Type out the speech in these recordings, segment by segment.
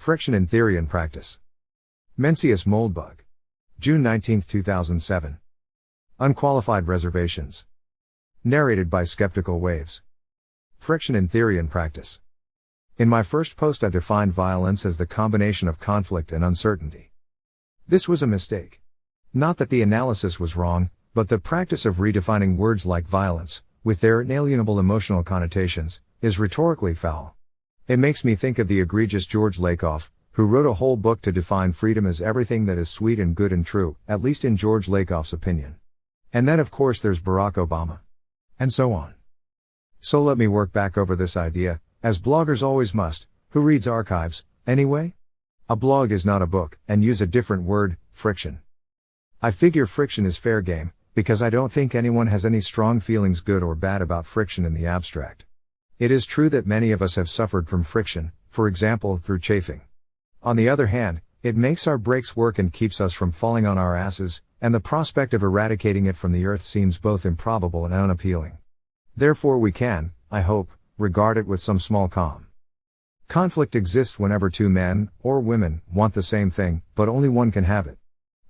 Friction in Theory and Practice. Mencius Moldbug. June 19, 2007. Unqualified Reservations. Narrated by Skeptical Waves. Friction in Theory and Practice. In my first post I defined violence as the combination of conflict and uncertainty. This was a mistake. Not that the analysis was wrong, but the practice of redefining words like violence, with their inalienable emotional connotations, is rhetorically foul. It makes me think of the egregious George Lakoff, who wrote a whole book to define freedom as everything that is sweet and good and true, at least in George Lakoff's opinion. And then of course there's Barack Obama. And so on. So let me work back over this idea, as bloggers always must. Who reads archives, anyway? A blog is not a book, and use a different word, friction. I figure friction is fair game, because I don't think anyone has any strong feelings good or bad about friction in the abstract. It is true that many of us have suffered from friction, for example, through chafing. On the other hand, it makes our brakes work and keeps us from falling on our asses, and the prospect of eradicating it from the earth seems both improbable and unappealing. Therefore we can, I hope, regard it with some small calm. Conflict exists whenever two men, or women, want the same thing, but only one can have it.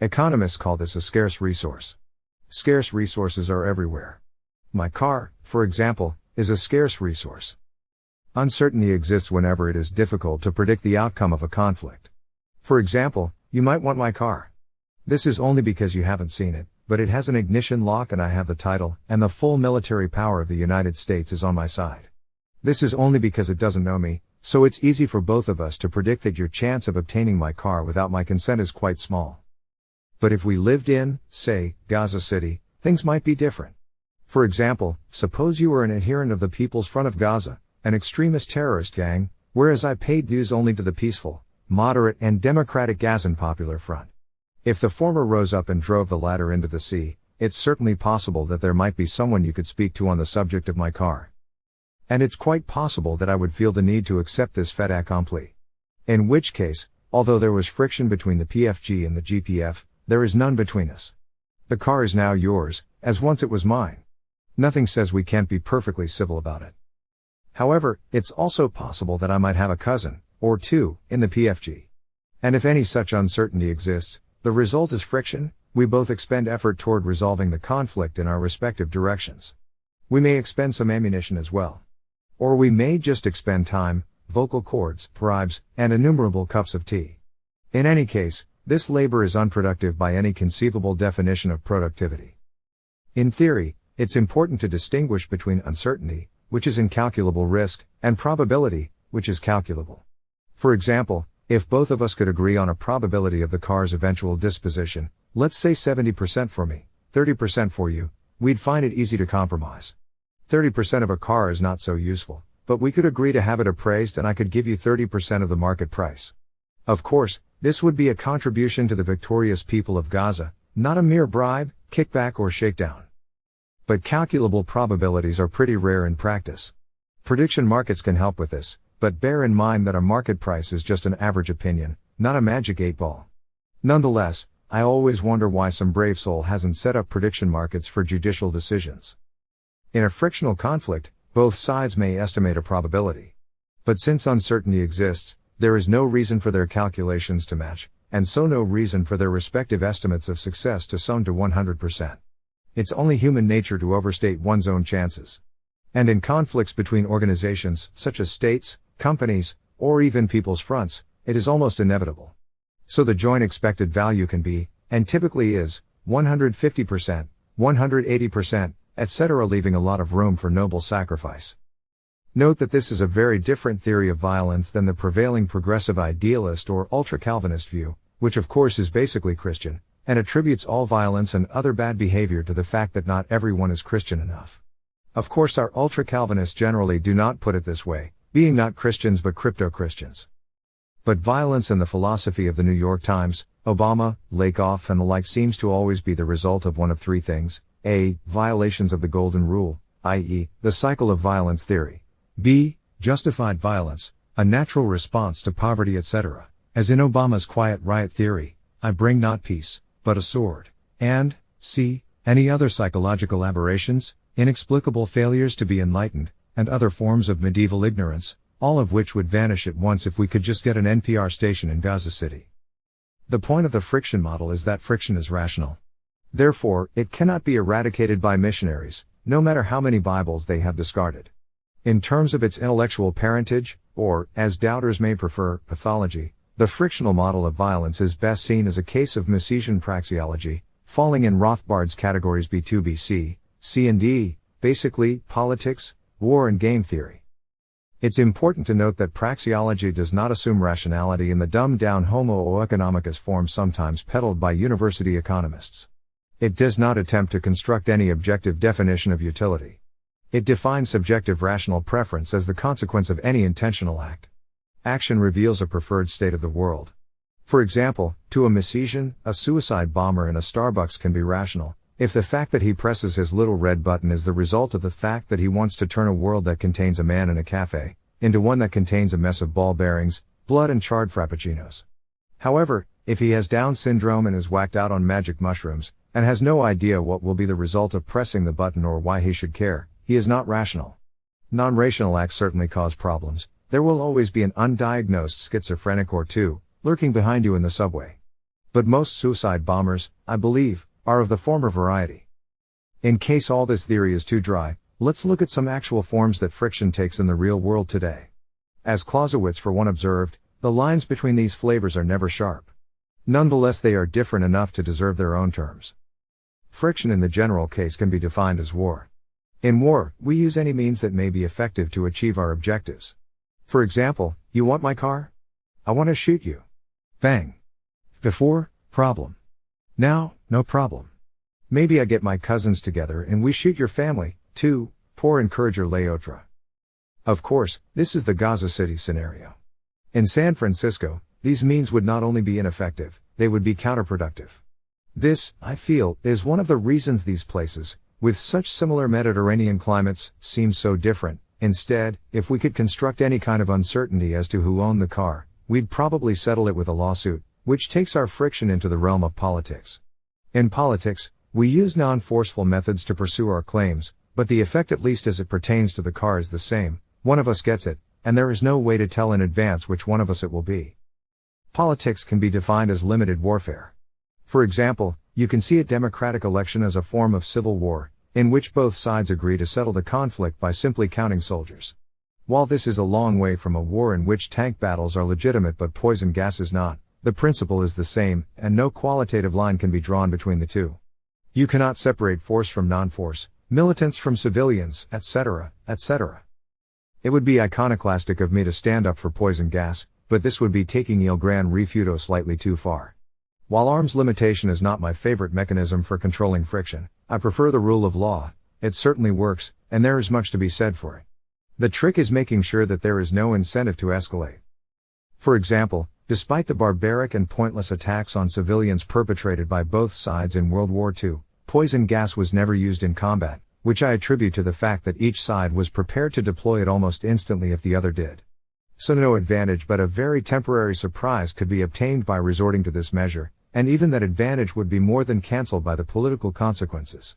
Economists call this a scarce resource. Scarce resources are everywhere. My car, for example, is a scarce resource. Uncertainty exists whenever it is difficult to predict the outcome of a conflict. For example, you might want my car. This is only because you haven't seen it, but it has an ignition lock and I have the title, and the full military power of the United States is on my side. This is only because it doesn't know me, so it's easy for both of us to predict that your chance of obtaining my car without my consent is quite small. But if we lived in, say, Gaza City, things might be different. For example, suppose you were an adherent of the People's Front of Gaza, an extremist terrorist gang, whereas I paid dues only to the peaceful, moderate and democratic Gazan Popular Front. If the former rose up and drove the latter into the sea, it's certainly possible that there might be someone you could speak to on the subject of my car. And it's quite possible that I would feel the need to accept this fait accompli. In which case, although there was friction between the PFG and the GPF, there is none between us. The car is now yours, as once it was mine. Nothing says we can't be perfectly civil about it. However, it's also possible that I might have a cousin, or two, in the PFG. And if any such uncertainty exists, the result is friction. We both expend effort toward resolving the conflict in our respective directions. We may expend some ammunition as well. Or we may just expend time, vocal cords, bribes, and innumerable cups of tea. In any case, this labor is unproductive by any conceivable definition of productivity. In theory, it's important to distinguish between uncertainty, which is incalculable risk, and probability, which is calculable. For example, if both of us could agree on a probability of the car's eventual disposition, let's say 70% for me, 30% for you, we'd find it easy to compromise. 30% of a car is not so useful, but we could agree to have it appraised and I could give you 30% of the market price. Of course, this would be a contribution to the victorious people of Gaza, not a mere bribe, kickback or shakedown. But calculable probabilities are pretty rare in practice. Prediction markets can help with this, but bear in mind that a market price is just an average opinion, not a magic 8-ball. Nonetheless, I always wonder why some brave soul hasn't set up prediction markets for judicial decisions. In a frictional conflict, both sides may estimate a probability. But since uncertainty exists, there is no reason for their calculations to match, and so no reason for their respective estimates of success to sum to 100%. It's only human nature to overstate one's own chances. And in conflicts between organizations, such as states, companies, or even people's fronts, it is almost inevitable. So the joint expected value can be, and typically is, 150%, 180%, etc., leaving a lot of room for noble sacrifice. Note that this is a very different theory of violence than the prevailing progressive idealist or ultra-Calvinist view, which of course is basically Christian, and attributes all violence and other bad behavior to the fact that not everyone is Christian enough. Of course our ultra-Calvinists generally do not put it this way, being not Christians but crypto-Christians. But violence in the philosophy of the New York Times, Obama, Lakoff and the like seems to always be the result of one of three things: A. Violations of the Golden Rule, i.e., the cycle of violence theory. B. Justified violence, a natural response to poverty etc., as in Obama's quiet riot theory, I bring not peace, but a sword. And C. Any other psychological aberrations, inexplicable failures to be enlightened, and other forms of medieval ignorance, all of which would vanish at once if we could just get an NPR station in Gaza City. The point of the friction model is that friction is rational. Therefore, it cannot be eradicated by missionaries, no matter how many Bibles they have discarded. In terms of its intellectual parentage, or, as doubters may prefer, pathology, the frictional model of violence is best seen as a case of Misesian praxeology, falling in Rothbard's categories B2B, C and D, basically, politics, war and game theory. It's important to note that praxeology does not assume rationality in the dumbed-down homo economicus form sometimes peddled by university economists. It does not attempt to construct any objective definition of utility. It defines subjective rational preference as the consequence of any intentional act. Action reveals a preferred state of the world. For example, to a Misesian, a suicide bomber in a Starbucks can be rational, if the fact that he presses his little red button is the result of the fact that he wants to turn a world that contains a man in a cafe, into one that contains a mess of ball bearings, blood and charred frappuccinos. However, if he has Down syndrome and is whacked out on magic mushrooms, and has no idea what will be the result of pressing the button or why he should care, he is not rational. Non-rational acts certainly cause problems. There will always be an undiagnosed schizophrenic or two, lurking behind you in the subway. But most suicide bombers, I believe, are of the former variety. In case all this theory is too dry, let's look at some actual forms that friction takes in the real world today. As Clausewitz for one observed, the lines between these flavors are never sharp. Nonetheless, they are different enough to deserve their own terms. Friction in the general case can be defined as war. In war, we use any means that may be effective to achieve our objectives. For example, you want my car? I want to shoot you. Bang. Before, problem. Now, no problem. Maybe I get my cousins together and we shoot your family, too, pour encourager l'autre. Of course, this is the Gaza City scenario. In San Francisco, these means would not only be ineffective, they would be counterproductive. This, I feel, is one of the reasons these places, with such similar Mediterranean climates, seem so different. Instead, if we could construct any kind of uncertainty as to who owned the car, we'd probably settle it with a lawsuit, which takes our friction into the realm of politics. In politics, we use non-forceful methods to pursue our claims, but the effect, at least as it pertains to the car, is the same. One of us gets it, and there is no way to tell in advance which one of us it will be. Politics can be defined as limited warfare. For example, you can see a democratic election as a form of civil war, in which both sides agree to settle the conflict by simply counting soldiers. While this is a long way from a war in which tank battles are legitimate but poison gas is not, the principle is the same, and no qualitative line can be drawn between the two. You cannot separate force from non-force, militants from civilians, etc., etc. It would be iconoclastic of me to stand up for poison gas, but this would be taking il gran rifiuto slightly too far. While arms limitation is not my favorite mechanism for controlling friction, I prefer the rule of law. It certainly works, and there is much to be said for it. The trick is making sure that there is no incentive to escalate. For example, despite the barbaric and pointless attacks on civilians perpetrated by both sides in World War II, poison gas was never used in combat, which I attribute to the fact that each side was prepared to deploy it almost instantly if the other did. So no advantage but a very temporary surprise could be obtained by resorting to this measure, and even that advantage would be more than cancelled by the political consequences.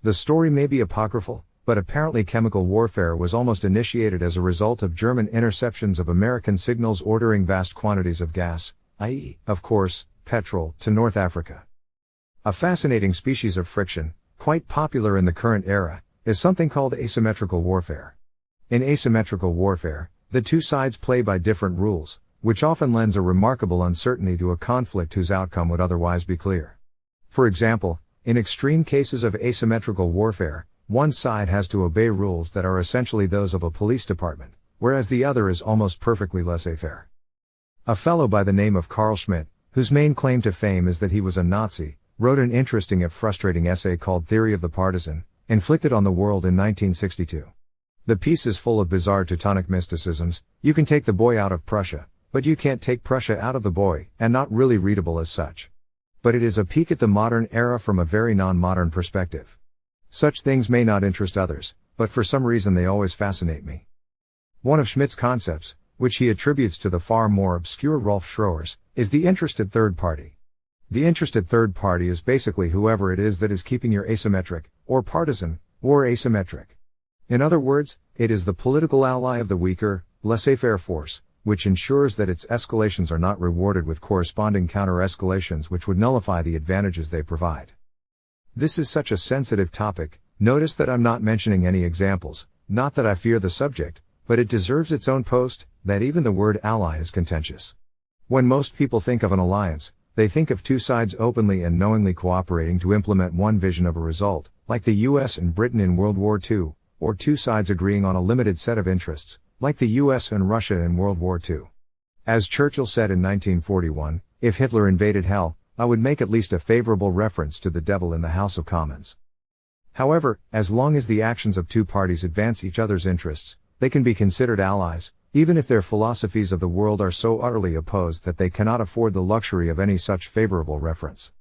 The story may be apocryphal, but apparently chemical warfare was almost initiated as a result of German interceptions of American signals ordering vast quantities of gas, i.e., of course, petrol, to North Africa. A fascinating species of friction, quite popular in the current era, is something called asymmetrical warfare. In asymmetrical warfare, the two sides play by different rules, which often lends a remarkable uncertainty to a conflict whose outcome would otherwise be clear. For example, in extreme cases of asymmetrical warfare, one side has to obey rules that are essentially those of a police department, whereas the other is almost perfectly laissez-faire. A fellow by the name of Carl Schmitt, whose main claim to fame is that he was a Nazi, wrote an interesting if frustrating essay called Theory of the Partisan, inflicted on the world in 1962. The piece is full of bizarre Teutonic mysticisms. You can take the boy out of Prussia, but you can't take Prussia out of the boy, and not really readable as such. But it is a peek at the modern era from a very non-modern perspective. Such things may not interest others, but for some reason they always fascinate me. One of Schmidt's concepts, which he attributes to the far more obscure Rolf Schroers, is the interested third party. The interested third party is basically whoever it is that is keeping your asymmetric, or partisan, war asymmetric. In other words, it is the political ally of the weaker, laissez-faire force, which ensures that its escalations are not rewarded with corresponding counter-escalations which would nullify the advantages they provide. This is such a sensitive topic. Notice that I'm not mentioning any examples, not that I fear the subject, but it deserves its own post, that even the word ally is contentious. When most people think of an alliance, they think of two sides openly and knowingly cooperating to implement one vision of a result, like the US and Britain in World War II, or two sides agreeing on a limited set of interests, like the US and Russia in World War II. As Churchill said in 1941, if Hitler invaded hell, I would make at least a favorable reference to the devil in the House of Commons. However, as long as the actions of two parties advance each other's interests, they can be considered allies, even if their philosophies of the world are so utterly opposed that they cannot afford the luxury of any such favorable reference.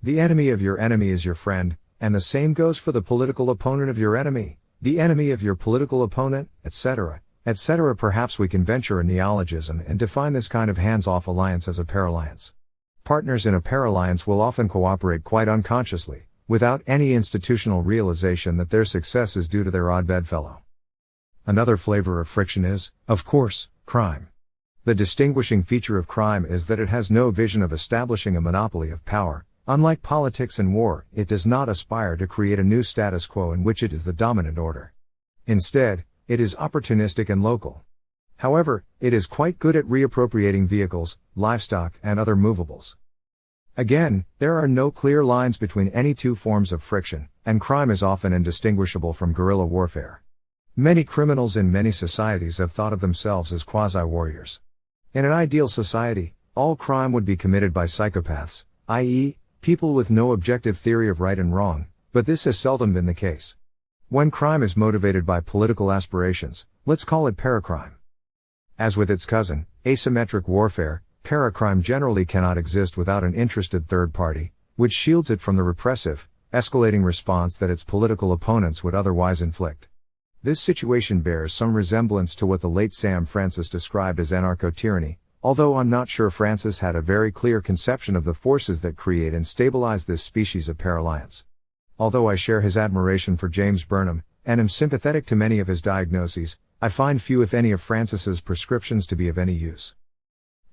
The enemy of your enemy is your friend, and the same goes for the political opponent of your enemy, the enemy of your political opponent, etc., etc. Perhaps we can venture a neologism and define this kind of hands-off alliance as a paralliance. Partners in a paralliance will often cooperate quite unconsciously, without any institutional realization that their success is due to their odd bedfellow. Another flavor of friction is, of course, crime. The distinguishing feature of crime is that it has no vision of establishing a monopoly of power. Unlike politics and war, it does not aspire to create a new status quo in which it is the dominant order. Instead, it is opportunistic and local. However, it is quite good at reappropriating vehicles, livestock, and other movables. Again, there are no clear lines between any two forms of friction, and crime is often indistinguishable from guerrilla warfare. Many criminals in many societies have thought of themselves as quasi-warriors. In an ideal society, all crime would be committed by psychopaths, i.e., people with no objective theory of right and wrong, but this has seldom been the case. When crime is motivated by political aspirations, let's call it paracrime. As with its cousin, asymmetric warfare, paracrime generally cannot exist without an interested third party, which shields it from the repressive, escalating response that its political opponents would otherwise inflict. This situation bears some resemblance to what the late Sam Francis described as anarcho-tyranny, although I'm not sure Francis had a very clear conception of the forces that create and stabilize this species of paralliance. Although I share his admiration for James Burnham, and am sympathetic to many of his diagnoses, I find few if any of Francis's prescriptions to be of any use.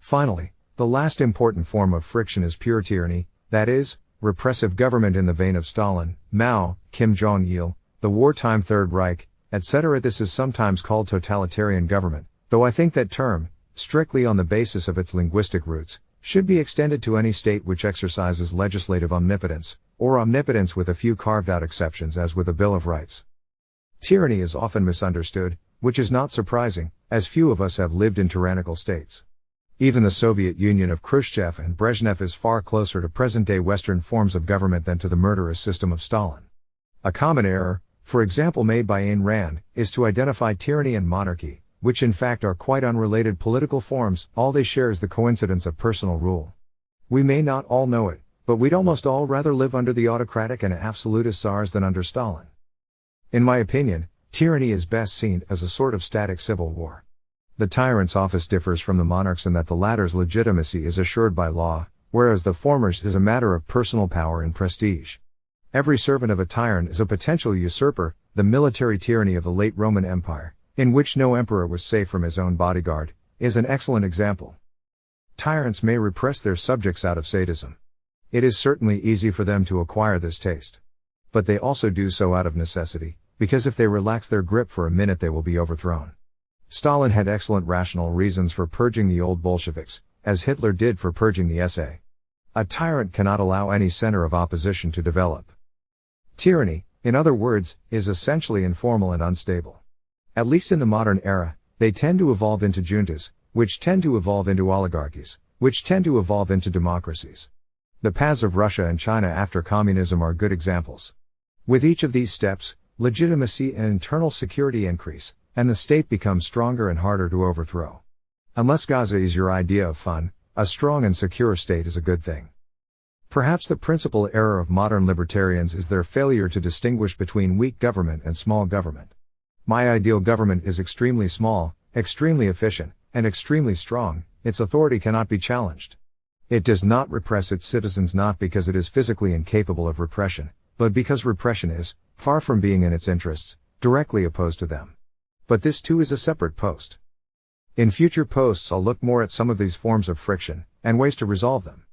Finally, the last important form of friction is pure tyranny, that is, repressive government in the vein of Stalin, Mao, Kim Jong-il, the wartime Third Reich, etc. This is sometimes called totalitarian government, though I think that term, strictly on the basis of its linguistic roots, should be extended to any state which exercises legislative omnipotence, or omnipotence with a few carved-out exceptions as with a Bill of Rights. Tyranny is often misunderstood, which is not surprising, as few of us have lived in tyrannical states. Even the Soviet Union of Khrushchev and Brezhnev is far closer to present-day Western forms of government than to the murderous system of Stalin. A common error, for example made by Ayn Rand, is to identify tyranny and monarchy, which in fact are quite unrelated political forms. All they share is the coincidence of personal rule. We may not all know it, but we'd almost all rather live under the autocratic and absolutist czars than under Stalin. In my opinion, tyranny is best seen as a sort of static civil war. The tyrant's office differs from the monarch's in that the latter's legitimacy is assured by law, whereas the former's is a matter of personal power and prestige. Every servant of a tyrant is a potential usurper. The military tyranny of the late Roman Empire, in which no emperor was safe from his own bodyguard, is an excellent example. Tyrants may repress their subjects out of sadism. It is certainly easy for them to acquire this taste. But they also do so out of necessity, because if they relax their grip for a minute they will be overthrown. Stalin had excellent rational reasons for purging the old Bolsheviks, as Hitler did for purging the SA. A tyrant cannot allow any center of opposition to develop. Tyranny, in other words, is essentially informal and unstable. At least in the modern era, they tend to evolve into juntas, which tend to evolve into oligarchies, which tend to evolve into democracies. The paths of Russia and China after communism are good examples. With each of these steps, legitimacy and internal security increase, and the state becomes stronger and harder to overthrow. Unless Gaza is your idea of fun, a strong and secure state is a good thing. Perhaps the principal error of modern libertarians is their failure to distinguish between weak government and small government. My ideal government is extremely small, extremely efficient, and extremely strong. Its authority cannot be challenged. It does not repress its citizens not because it is physically incapable of repression, but because repression is, far from being in its interests, directly opposed to them. But this too is a separate post. In future posts I'll look more at some of these forms of friction, and ways to resolve them.